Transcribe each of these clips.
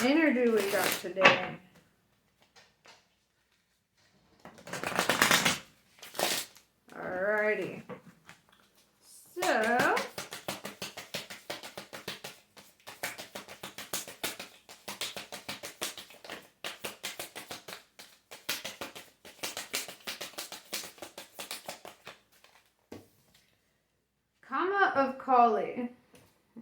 energy we got today. Alrighty. So, Kama of Kali.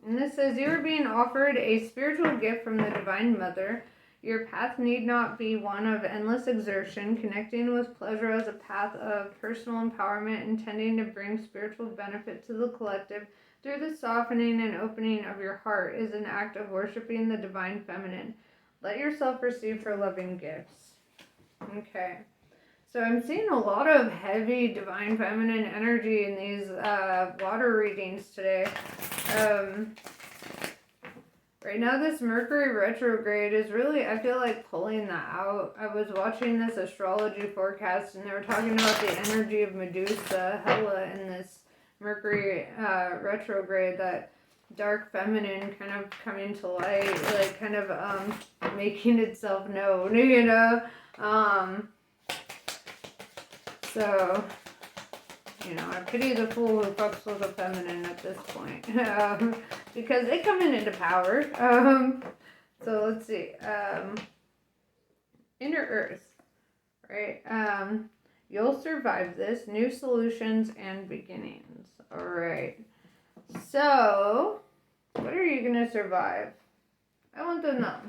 And this says, you are being offered a spiritual gift from the Divine Mother. Your path need not be one of endless exertion. Connecting with pleasure as a path of personal empowerment, intending to bring spiritual benefit to the collective through the softening and opening of your heart is an act of worshiping the Divine Feminine. Let yourself receive her loving gifts. Okay. So I'm seeing a lot of heavy Divine Feminine energy in these water readings today. Right now this Mercury retrograde is really, I feel like, pulling that out. I was watching this astrology forecast and they were talking about the energy of Medusa, Hela, in this Mercury retrograde, that dark feminine kind of coming to light, like kind of making itself known, you know? So, you know, I pity the fool who fucks with a feminine at this point, because they come into power. So let's see, Inner Earth, right? You'll survive this. New solutions and beginnings. All right. So, what are you gonna survive? I want to know.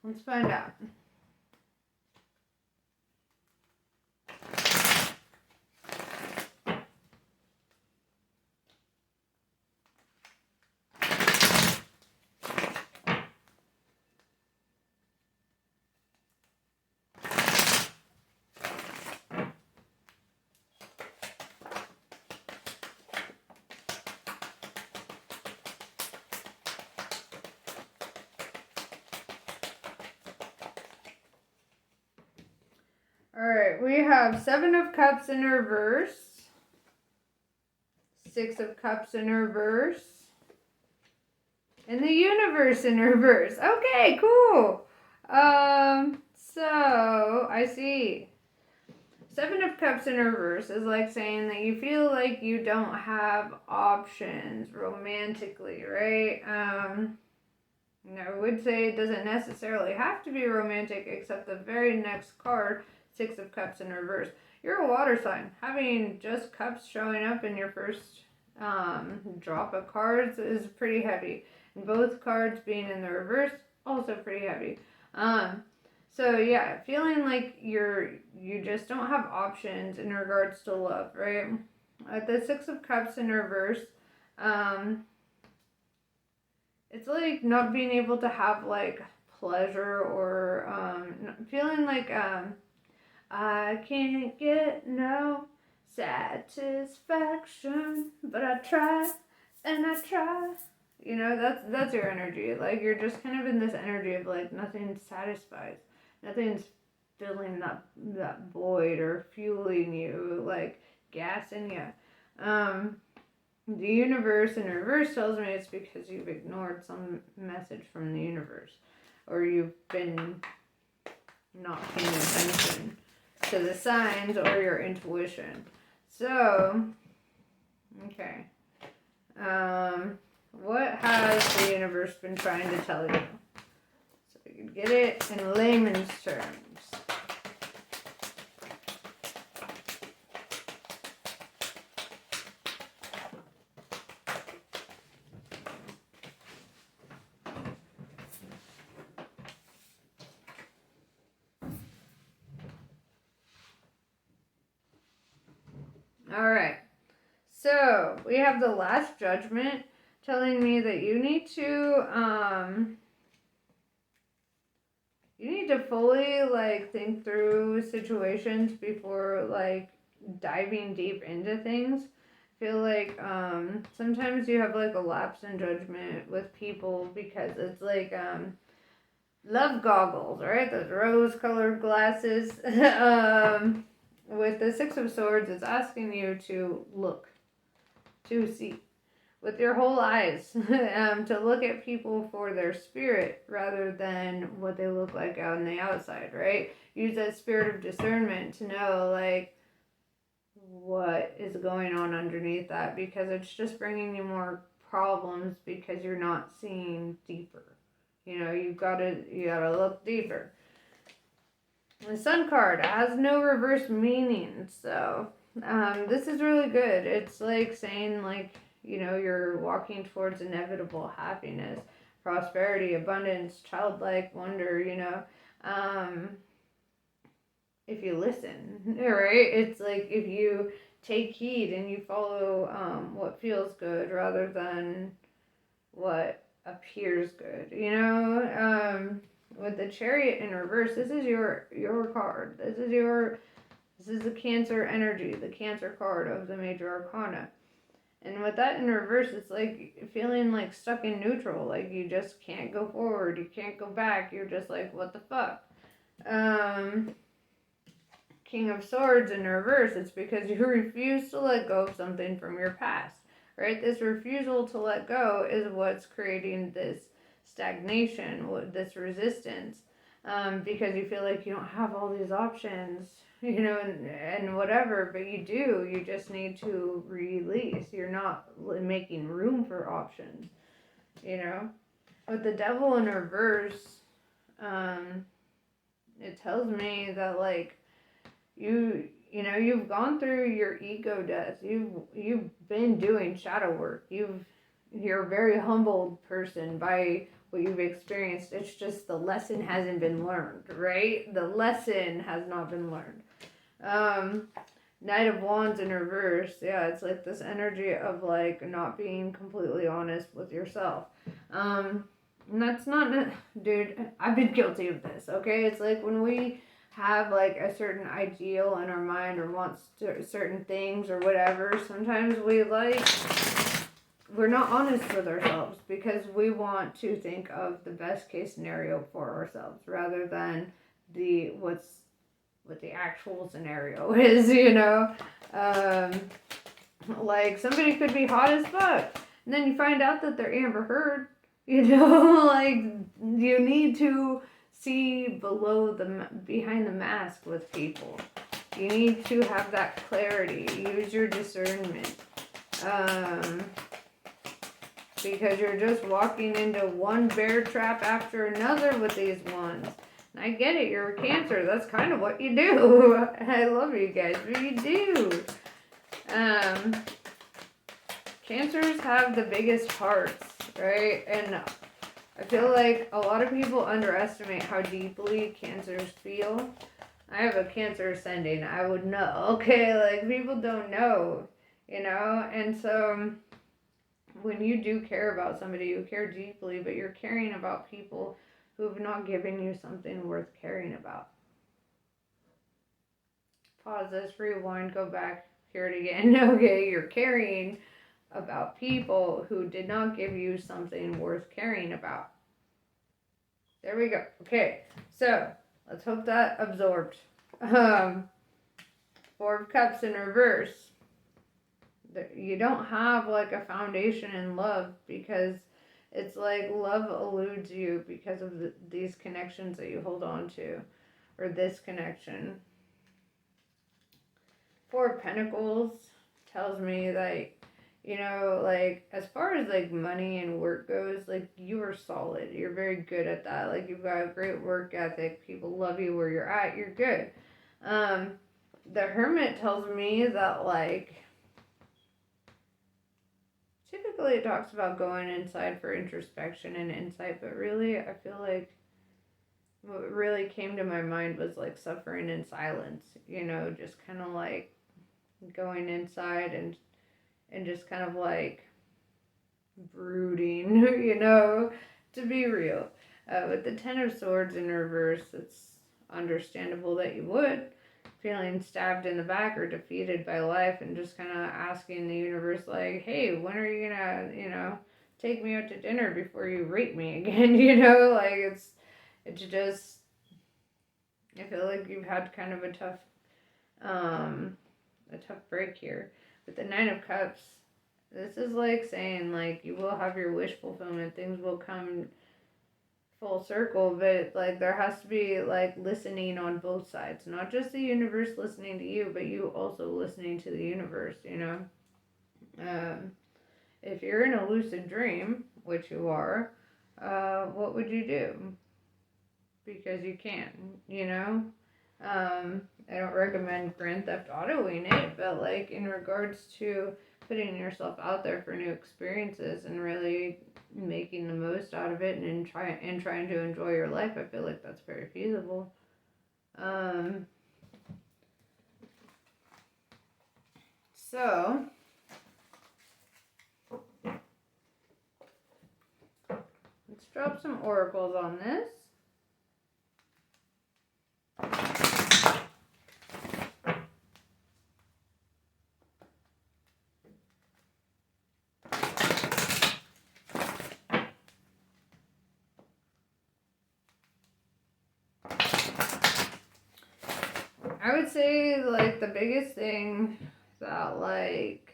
Let's find out. Alright, we have 7 of Cups in reverse, 6 of Cups in reverse, and the Universe in reverse. Okay, cool. So, I see. 7 of Cups in reverse is like saying that you feel like you don't have options romantically, right? I would say it doesn't necessarily have to be romantic, except the very next card, 6 of Cups in reverse. You're a water sign. Having just cups showing up in your first drop of cards is pretty heavy. And both cards being in the reverse, also pretty heavy. So yeah, feeling like you just don't have options in regards to love, right? At the 6 of Cups in reverse, it's like not being able to have like pleasure, or feeling like I can't get no satisfaction, but I try and I try. You know, that's your energy. Like, you're just kind of in this energy of like nothing satisfies. Nothing's filling that void or fueling you, like gassing you. The Universe in reverse tells me it's because you've ignored some message from the universe, or you've been not paying attention to the signs or your intuition. So, okay. What has the universe been trying to tell you? So we can get it in layman's terms. All right. So we have the Last Judgment telling me that you need to fully like think through situations before like diving deep into things. I feel like sometimes you have like a lapse in judgment with people because it's like love goggles, right? Those rose-colored glasses. With the 6 of Swords, it's asking you to look, to see. with your whole eyes, to look at people for their spirit rather than what they look like out on the outside, right? Use that spirit of discernment to know, like, what is going on underneath that, because it's just bringing you more problems because you're not seeing deeper. You gotta look deeper. The Sun card has no reverse meaning, so this is really good. It's like saying, like, you're walking towards inevitable happiness, prosperity, abundance, childlike wonder, if you listen, right? It's like if you take heed and you follow what feels good rather than what appears good, with the Chariot in reverse, this is your card. This is the Cancer energy, the Cancer card of the major arcana. And with that in reverse, it's like feeling like stuck in neutral, like you just can't go forward, you can't go back, you're just like, what the fuck? King of Swords in reverse, it's because you refuse to let go of something from your past, right? This refusal to let go is what's creating this stagnation, this resistance, because you feel like you don't have all these options, and whatever, but you do. You just need to release. You're not making room for options, With the Devil in reverse, it tells me that, like, you've gone through your ego death. You've been doing shadow work. You're a very humbled person by what you've experienced. It's just the lesson hasn't been learned, right? The lesson has not been learned. Knight of Wands in reverse. Yeah, it's like this energy of, like, not being completely honest with yourself. And that's not, dude, I've been guilty of this, okay? It's like when we have, like, a certain ideal in our mind or want certain things or whatever, sometimes we're not honest with ourselves because we want to think of the best case scenario for ourselves rather than what the actual scenario is, like, somebody could be hot as fuck and then you find out that they're Amber Heard, like, you need to see behind the mask with people. You need to have that clarity. Use your discernment. Because you're just walking into one bear trap after another with these ones. And I get it, you're a Cancer. That's kind of what you do. I love you guys, but you do. Cancers have the biggest hearts, right? And I feel like a lot of people underestimate how deeply Cancers feel. I have a Cancer ascending. I would know, okay? Like, people don't know, And so when you do care about somebody, you care deeply, but you're caring about people who have not given you something worth caring about. Pause this, rewind, go back, hear it again. Okay, you're caring about people who did not give you something worth caring about. There we go. Okay, so let's hope that absorbed. Four of Cups in reverse. You don't have, like, a foundation in love because it's like love eludes you because of these connections that you hold on to, or this connection. Four of Pentacles tells me that, like, as far as, like, money and work goes, like, you are solid. You're very good at that. Like, you've got a great work ethic. People love you where you're at. You're good. The Hermit tells me that, like, typically it talks about going inside for introspection and insight, but really I feel like what really came to my mind was, like, suffering in silence, just kind of like going inside and just kind of like brooding, to be real. With the Ten of Swords in reverse, it's understandable that you would. Feeling stabbed in the back or defeated by life and just kind of asking the universe, like, hey, when are you gonna, take me out to dinner before you rape me again, like, it's just, I feel like you've had kind of a tough break here. With the Nine of Cups, This is like saying, like, you will have your wish fulfillment, things will come full circle, but, like, there has to be, like, listening on both sides. Not just the universe listening to you, but you also listening to the universe, you know? If you're in a lucid dream, which you are, what would you do? Because you can, you know? I don't recommend Grand Theft Autoing it, but, like, in regards to putting yourself out there for new experiences and really making the most out of it and trying to enjoy your life, I feel like that's very feasible. So let's drop some oracles on this. I would say, like, the biggest thing that, like,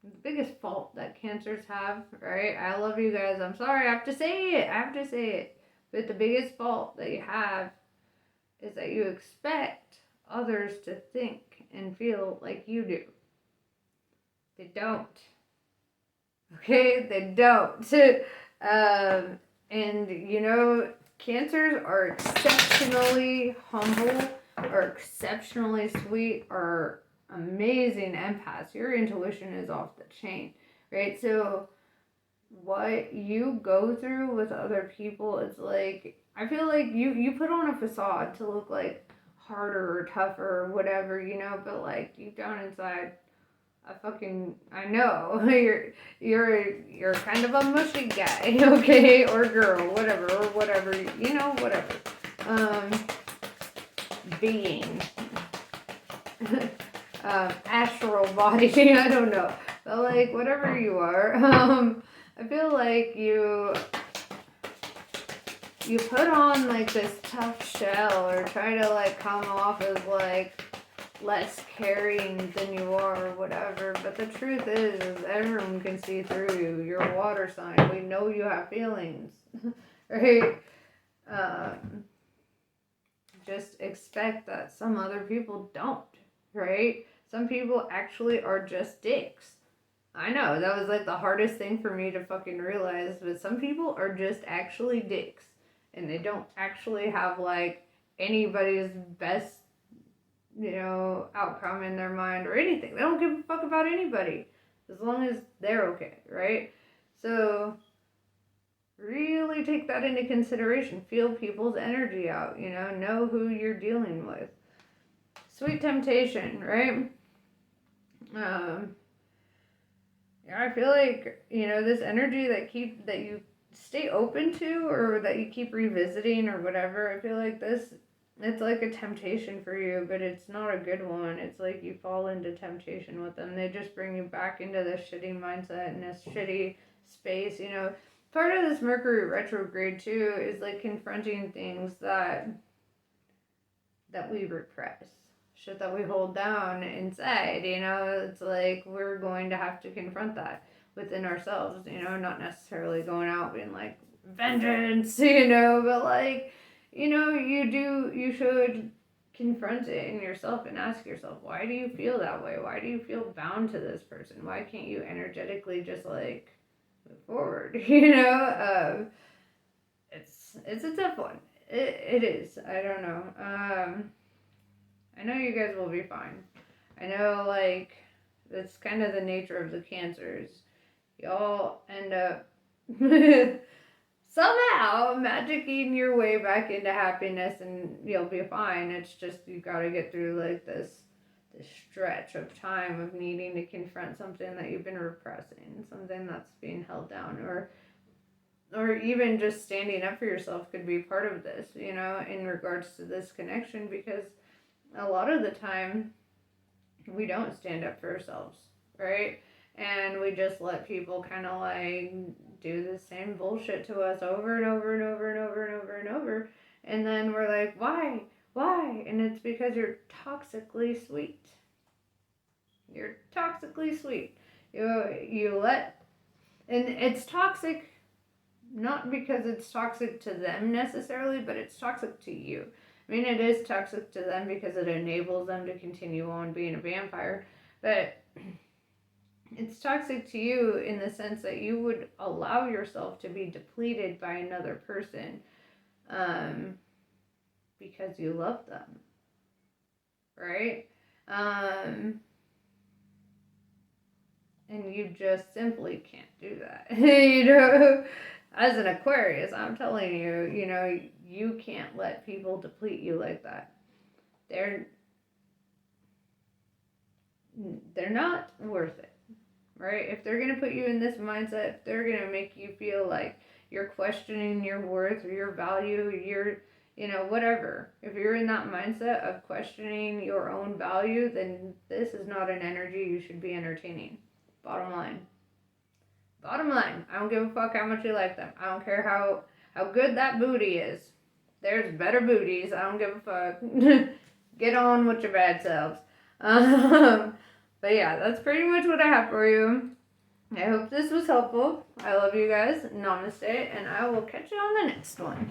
the biggest fault that Cancers have, right? I love you guys. I'm sorry. I have to say it. But the biggest fault that you have is that you expect others to think and feel like you do. They don't. Okay? They don't. And, you know, Cancers are exceptionally humble, are exceptionally sweet, are amazing empaths. Your intuition is off the chain, right? So what you go through with other people, it's like, I feel like you put on a facade to look like harder or tougher or whatever, you know, but, like, deep down inside, I know you're kind of a mushy guy, okay, or girl, whatever, you know, whatever. Being, astral body, I don't know, but, like, whatever you are, I feel like you put on, like, this tough shell or try to, like, come off as, like, less caring than you are or whatever, but the truth is everyone can see through you. You're a water sign. We know you have feelings, right? Just expect that some other people don't, right? Some people actually are just dicks. I know, that was, like, the hardest thing for me to fucking realize, but some people are just actually dicks, and they don't actually have, like, anybody's best, you know, outcome in their mind or anything. They don't give a fuck about anybody as long as they're okay, right? So really take that into consideration. Feel people's energy out, you know who you're dealing with. Sweet temptation, right? Yeah, I feel like, you know, this energy that you stay open to or that you keep revisiting or whatever, I feel like it's like a temptation for you, but it's not a good one. It's like you fall into temptation with them. They just bring you back into this shitty mindset and this shitty space, you know. Part of this Mercury retrograde too is, like, confronting things that we repress. Shit that we hold down inside, you know. It's like we're going to have to confront that within ourselves, you know, not necessarily going out being like vengeance, you know, but, like, you know, you should confront it in yourself and ask yourself, why do you feel that way? Why do you feel bound to this person? Why can't you energetically just, like, move forward? You know, it's a tough one. It is. I don't know. I know you guys will be fine. I know, like, that's kind of the nature of the Cancers. Y'all end up somehow magicking your way back into happiness, and you'll be fine. It's just you gotta get through, like, this stretch of time of needing to confront something that you've been repressing, something that's being held down, or even just standing up for yourself could be part of this, you know, in regards to this connection, because a lot of the time we don't stand up for ourselves, right? And we just let people kind of, like, do the same bullshit to us over and over and over and over and over and over. And then we're like, why? And it's because you're toxically sweet. You're toxically sweet. You let, and it's toxic not because it's toxic to them necessarily, but it's toxic to you. I mean, it is toxic to them because it enables them to continue on being a vampire, but it's toxic to you in the sense that you would allow yourself to be depleted by another person because you love them, right? And you just simply can't do that. As an Aquarius, I'm telling you, you can't let people deplete you like that. They're not worth it, right? If they're going to put you in this mindset, if they're going to make you feel like you're questioning your worth or your value, whatever. If you're in that mindset of questioning your own value, then this is not an energy you should be entertaining. Bottom line. I don't give a fuck how much you like them. I don't care how good that booty is. There's better booties. I don't give a fuck. Get on with your bad selves. But yeah, that's pretty much what I have for you. I hope this was helpful. I love you guys. Namaste. And I will catch you on the next one.